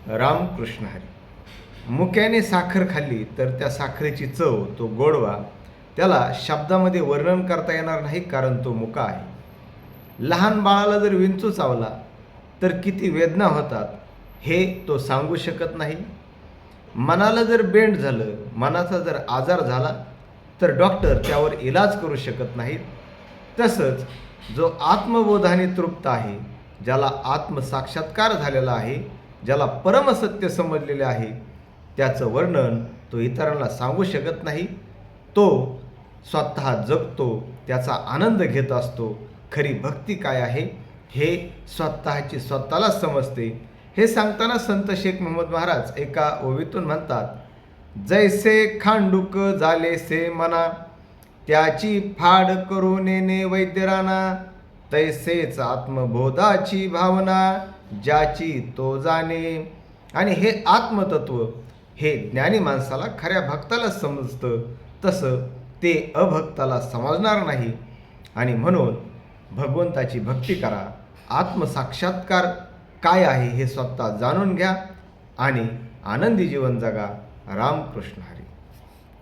रामकृष्ण हरी. मुक्याने साखर खाल्ली तर त्या साखरेची चव, तो गोडवा त्याला शब्दामध्ये वर्णन करता येणार नाही, कारण तो मुका आहे. लहान बाळाला जर विंचू चावला तर किती वेदना होतात हे तो सांगू शकत नाही. मनाला जर बेंड झालं, मनाचा जर आजार झाला तर डॉक्टर त्यावर इलाज करू शकत नाहीत. तसंच जो आत्मबोधाने तृप्त आहे, ज्याला आत्मसाक्षात्कार झालेला आहे, ज्याला परमसत्य समजलेले आहे, त्याचं वर्णन तो इतरांना सांगू शकत नाही. तो स्वतः जगतो, त्याचा आनंद घेत असतो. खरी भक्ती काय आहे हे स्वतःची स्वतःला समजते. हे सांगताना संत शेख महमूद महाराज एका ओवीतून म्हणतात, जैसे खांडूक झालेसे मना, त्याची फाड करू नेने वैद्यराना, तैसेच आत्मबोधाची भावना, ज्याची तो जाणे. आणि हे आत्मतत्व हे ज्ञानी माणसाला, खऱ्या भक्ताला समजतं, तसं ते अभक्ताला समजणार नाही. आणि म्हणून भगवंताची भक्ती करा, आत्मसाक्षात्कार काय आहे हे स्वतः जाणून घ्या आणि आनंदी जीवन जगा. रामकृष्ण हरी.